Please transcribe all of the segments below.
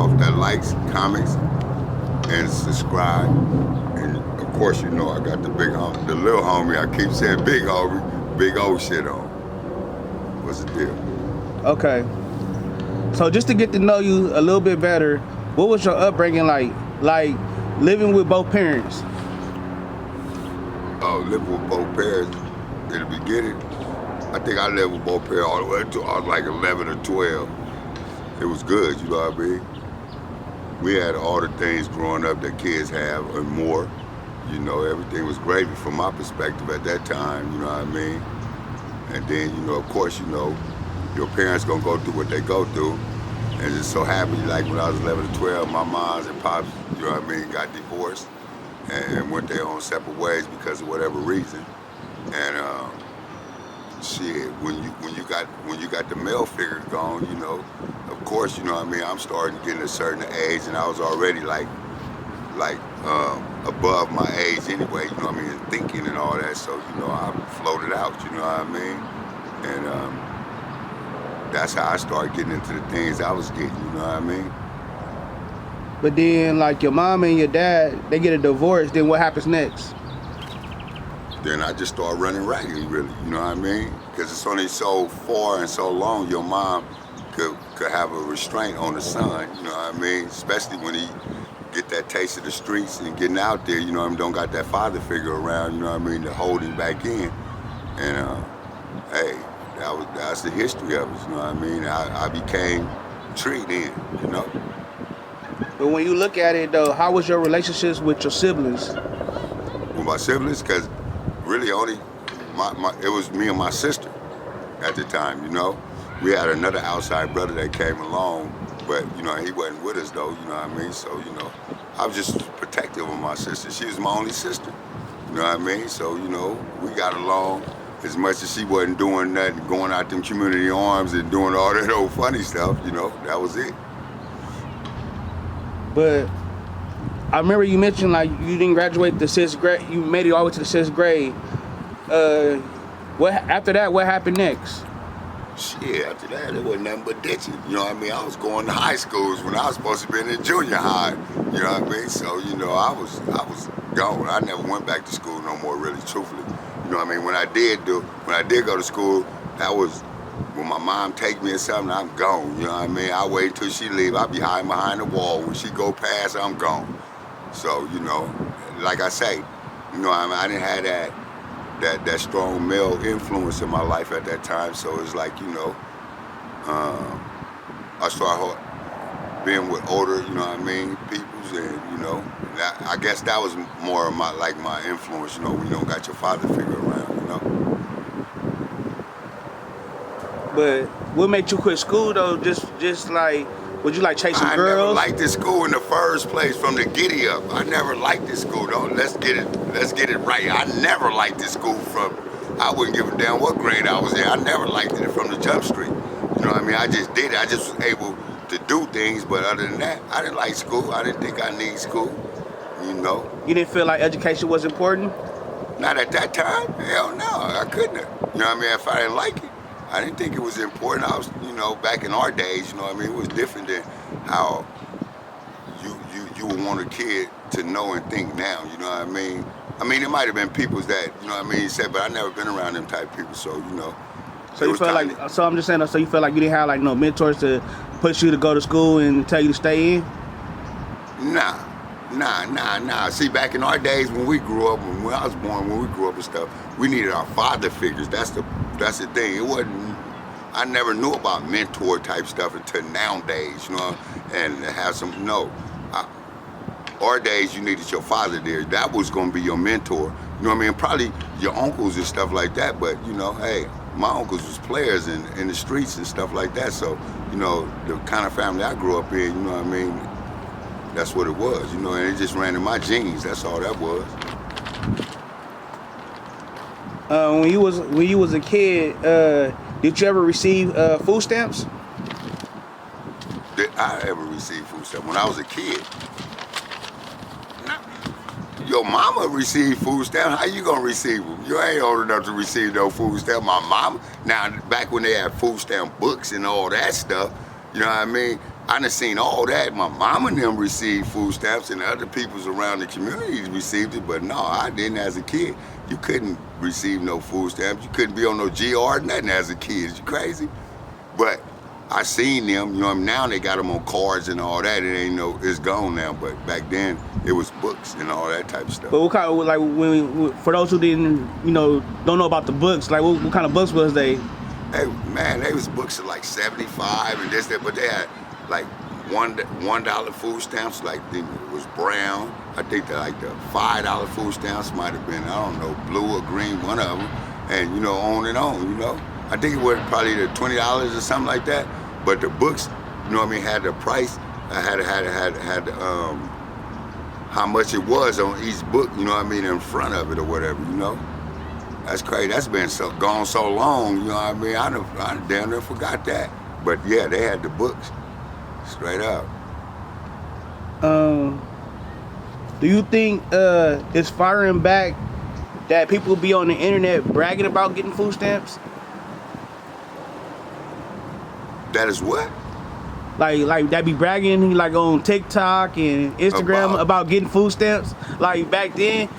yourself that likes comics and subscribe. And of course, you know I got the the little homie. I keep saying big homie, big old shit on. What's the deal? Okay. So just to get to know you a little bit better, what was your upbringing like? Like living with both parents? Oh, living with both parents in the beginning. I think I lived with both parents all the way until I was like 11 or 12. It was good, you know what I mean? We had all the things growing up that kids have and more. You know, everything was gravy from my perspective at that time, you know what I mean? And then, you know, of course, you know, your parents gonna go through what they go through. And just so happy, like when I was 11 or 12, my moms and pops, you know what I mean, got divorced and went their own separate ways because of whatever reason. And shit, when you got the male figure gone, you know, of course, you know what I mean, I'm starting to get a certain age, and I was already like above my age anyway, you know what I mean, thinking and all that. So, you know, I floated out, you know what I mean, and that's how I started getting into the things I was getting, you know what I mean. But then, like, your mom and your dad, they get a divorce, then what happens next? Then I just start running ragged, really, you know what I mean? Because it's only so far and so long your mom could have a restraint on the son, you know what I mean? Especially when he get that taste of the streets and getting out there, you know what I mean? Don't got that father figure around, you know what I mean, to hold him back in. And hey, that's the history of it, you know what I mean? I became Tree then, you know? But when you look at it, though, how was your relationships with your siblings? With my siblings, because really only it was me and my sister at the time, you know? We had another outside brother that came along, but, you know, he wasn't with us, though, you know what I mean? So, you know, I was just protective of my sister. She was my only sister, you know what I mean? So, you know, we got along. As much as she wasn't doing nothing, going out them community arms and doing all that old funny stuff, you know, that was it. But I remember you mentioned, like, you didn't graduate the 6th grade. You made it all the way to the 6th grade. After that, what happened next? Shit, after that, it wasn't nothing but ditching. You know what I mean? I was going to high schools when I was supposed to be in junior high. You know what I mean? So, you know, I was gone. I never went back to school no more, really, truthfully. You know what I mean? When I did go to school, that was when my mom take me or something, I'm gone. You know what I mean? I wait till she leave. I be hiding behind the wall. When she go past, I'm gone. So, you know, like I say, you know, I didn't have that strong male influence in my life at that time. So it's like, you know, I started being with older, you know what I mean, peoples, and, you know, I guess that was more of my influence, you know, when you don't got your father figure around, you know. But what made you quit school, though? Just like, would you like chasing girls? I never liked this school in the first place from the giddy up. I never liked this school, though. Let's get it right. I never liked this school I wouldn't give a damn what grade I was in. I never liked it from the jump street. You know what I mean? I just did it. I just was able to do things, but other than that, I didn't like school. I didn't think I need school, you know. You didn't feel like education was important? Not at that time. Hell no, I couldn't have. You know what I mean? If I didn't like it, I didn't think it was important. I was, you know, back in our days, you know what I mean? It was different than how you would want a kid to know and think now, you know what I mean? I mean, it might have been people that, you know what I mean, said, but I never been around them type of people, so, you know. So you felt like, so I'm just saying, so you felt like you didn't have like no mentors to push you to go to school and tell you to stay in? Nah. See, back in our days when we grew up, when I was born, when we grew up and stuff, we needed our father figures. That's the thing. It wasn't, I never knew about mentor type stuff until nowadays, you know, and have some, no. Our days, you needed your father there. That was going to be your mentor. You know what I mean? Probably your uncles and stuff like that, but, you know, hey, my uncles was players in the streets and stuff like that, so, you know, the kind of family I grew up in, you know what I mean, that's what it was, you know, and it just ran in my genes, that's all that was. When you was a kid, did you ever receive food stamps? Did I ever receive food stamps? When I was a kid? Your mama received food stamps. How you gonna receive them? You ain't old enough to receive no food stamp. My mama, now back when they had food stamp books and all that stuff, you know what I mean? I done seen all that. My mama and them received food stamps, and other peoples around the community received it, but no, I didn't as a kid. You couldn't receive no food stamps. You couldn't be on no GR, nothing as a kid. Is you crazy? But I seen them, you know, now they got them on cards and all that. It ain't no, it's gone now, but back then it was books and all that type of stuff. But what kind of, like, for those who didn't, you know, don't know about the books, like what kind of books was they? Hey, man, they was books of like 75 and this, that, but they had like $1 food stamps, like it was brown. I think that like the $5 food stamps might have been, I don't know, blue or green, one of them, and you know, on and on, you know. I think it was probably the $20 or something like that. But the books, you know what I mean, had the price. I had how much it was on each book, you know what I mean, in front of it or whatever, you know. That's crazy. That's been gone so long, you know what I mean. I damn near forgot that. But yeah, they had the books, straight up. Do you think it's firing back that people be on the internet bragging about getting food stamps? That is what? Like that be bragging like on TikTok and Instagram about getting food stamps. Like back then,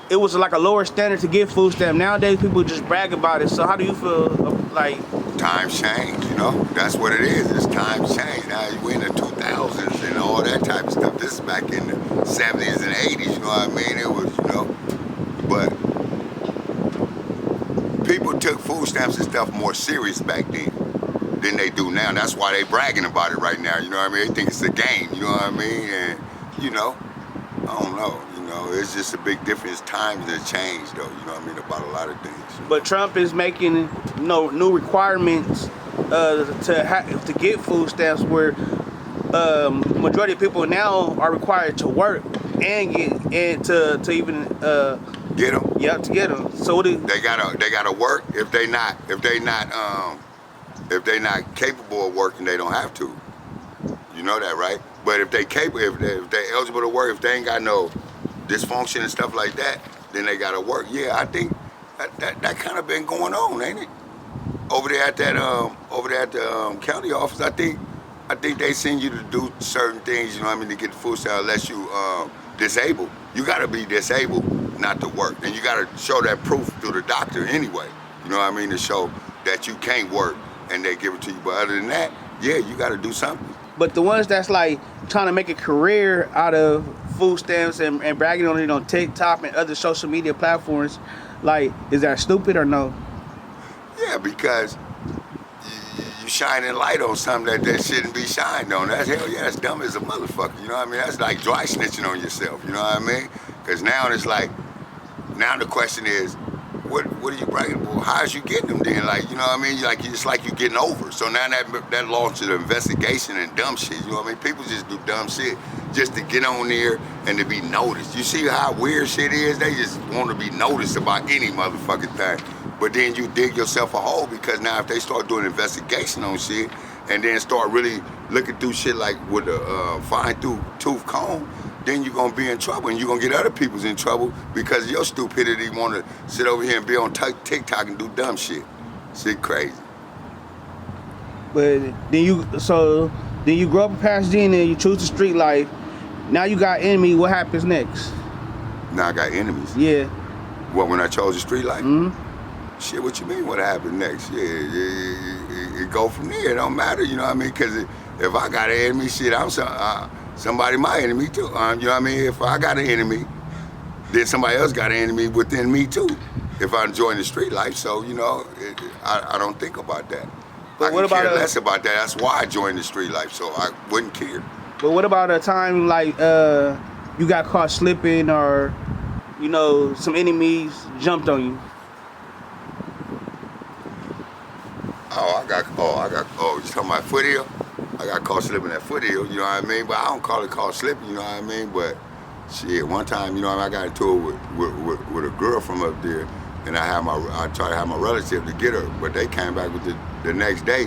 it was like a lower standard to get food stamps. Nowadays, people just brag about it. So how do you feel like? Times change, you know. That's what it is. It's times change. Now you in the 2000s and all that type of stuff. This is back in the 70s and 80s. You know what I mean? It was, you know, but people took food stamps and stuff more serious back then than they do now. That's why they bragging about it right now. You know what I mean? They think it's a game. You know what I mean? And you know, I don't know. You know, it's just a big difference. Times have changed, though. You know what I mean, about a lot of things. But Trump is making, you know, new requirements to get food stamps, where majority of people now are required to work and to even get them. Yeah, to get them. So what is, they gotta work. If they not capable of working, they don't have to. You know that, right? But if they capable, if they eligible to work, if they ain't got no dysfunction and stuff like that, then they gotta work. Yeah, I think that kind of been going on, ain't it? Over there at the county office, I think they send you to do certain things. You know what I mean, to get the food stamp, unless you disabled. You gotta be disabled not to work, and you gotta show that proof through the doctor anyway. You know what I mean, to show that you can't work, and they give it to you. But other than that, yeah, you gotta do something. But the ones that's like trying to make a career out of food stamps and bragging on it on TikTok and other social media platforms, like, is that stupid or no? Yeah, because you shining light on something that shouldn't be shined on. That's hell yeah, that's dumb as a motherfucker. You know what I mean? That's like dry snitching on yourself. You know what I mean? Because now it's like, now the question is, what are you bragging for? How's you getting them then? Like, you know what I mean? Like, it's like you getting over. So now that launches an investigation and dumb shit. You know what I mean? People just do dumb shit just to get on there and to be noticed. You see how weird shit is? They just want to be noticed about any motherfucking thing. But then you dig yourself a hole, because now if they start doing investigation on shit and then start really looking through shit like with a fine tooth comb, then you're gonna be in trouble, and you're gonna get other people's in trouble because of your stupidity. Want to sit over here and be on TikTok and do dumb shit. Shit crazy. But then you grow up in Pasadena and you choose the street life. Now you got enemy. What happens next? Now I got enemies. Yeah. What, when I chose the street life? Mm-hmm. Shit, what you mean? What happened next? Yeah, it go from there. It don't matter. You know what I mean? Because if I got an enemy, shit, I'm somebody my enemy too. You know what I mean? If I got an enemy, then somebody else got an enemy within me too. If I'm enjoying the street life, so you know, I don't think about that. But I care less about that. That's why I joined the street life, so I wouldn't care. But what about a time like you got caught slipping, or you know, some enemies jumped on you? You talking about foothill? I got caught slipping at foothill, you know what I mean? But I don't call it caught slipping, you know what I mean? But shit, one time, you know, I got into it with a girl from up there, and I tried to have my relative to get her, but they came back with the next day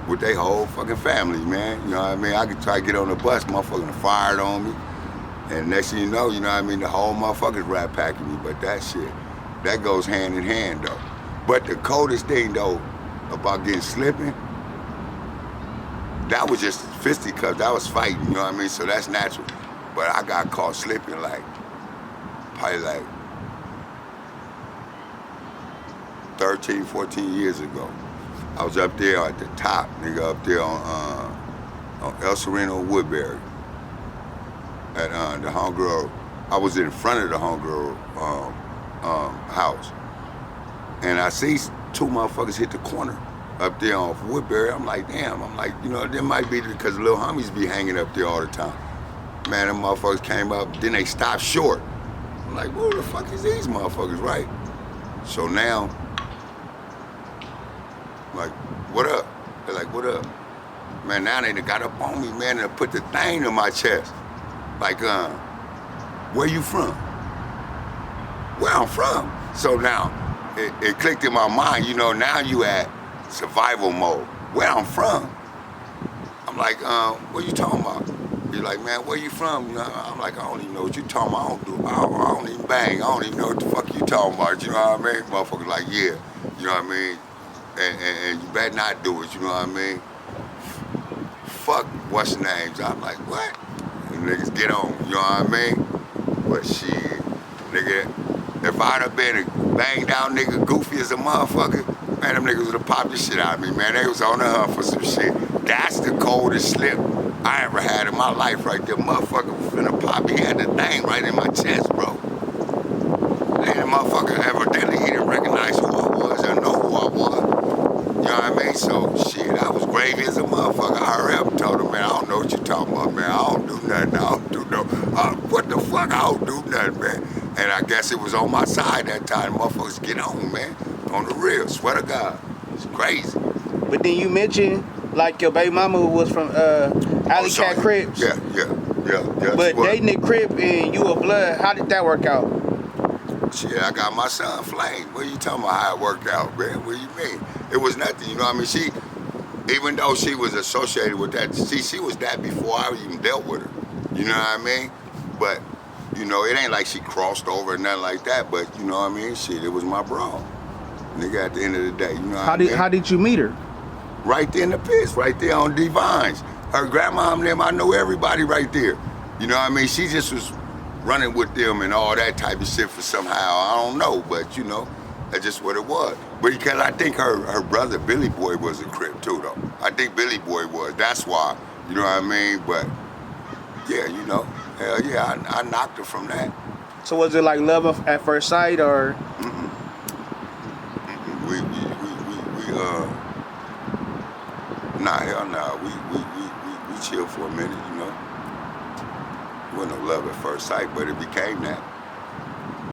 with their whole fucking family, man. You know what I mean? I could try to get on the bus, motherfucking fired on me, and next thing you know what I mean, the whole motherfuckers rat packing me. But that shit, that goes hand in hand though. But the coldest thing though about getting slipping, that was just fisticuffs. I was fighting, you know what I mean? So that's natural. But I got caught slipping probably 13, 14 years ago. I was up there at the top, nigga, up there on El Sereno Woodbury at the homegirl. I was in front of the homegirl house, and I see two motherfuckers hit the corner up there off Woodbury. I'm like, damn. I'm like, you know, there might be because little homies be hanging up there all the time. Man, them motherfuckers came up, then they stopped short. I'm like, who the fuck is these motherfuckers, right? So now, like, what up? They're like, what up? Man, now they done got up on me, man, and put the thing in my chest. Like, where you from? Where I'm from. So now, it clicked in my mind, you know, now you at survival mode. Where I'm from. I'm like, what you talking about? He's like, man, where you from? You know, I'm like, I don't even know what you talking about. I don't even bang. I don't even know what the fuck you talking about. You know what I mean? Motherfuckers like, yeah. You know what I mean? And you better not do it. You know what I mean? Fuck, what's the names? I'm like, what? And niggas get on. You know what I mean? But shit, nigga, if I'd have been a banged out nigga, goofy as a motherfucker, man, them niggas would have popped the shit out of me, man. They was on the hunt for some shit. That's the coldest slip I ever had in my life right there. Motherfucker was finna pop. He had the thing right in my chest, bro. And the motherfucker evidently he didn't recognize who I was or know who I was. You know what I mean? So shit, I was gravy as a motherfucker. I hurry up and told him, man, I don't know what you talking about, man. I don't do nothing. I don't do no. What the fuck? I don't do nothing, man. And I guess it was on my side that time. Motherfuckers get on, man. On the real, swear to God. It's crazy. But then you mentioned like your baby mama was from Alleycat Crips. Yeah. But dating a Crip and you a Blood, how did that work out? Shit, I got my son Flame. What are you talking about how it worked out, man? What do you mean? It was nothing, you know what I mean? Even though she was associated with that, she was that before I even dealt with her. You know what I mean? But, you know, it ain't like she crossed over or nothing like that, but, you know what I mean? Shit, it was my bro. Nigga, at the end of the day, you know what I mean? How did you meet her? Right there in the pits, right there on Divines. Her grandma and them, I know everybody right there. You know what I mean? She just was running with them and all that type of shit for somehow, I don't know, but you know, that's just what it was. But because I think her brother Billy Boy was a Crip too, though. I think Billy Boy was, that's why, you know what I mean? But yeah, you know, hell yeah, I knocked her from that. So was it like love at first sight or? Nah, hell nah. We chilled for a minute, you know. It wasn't no love at first sight, but it became that.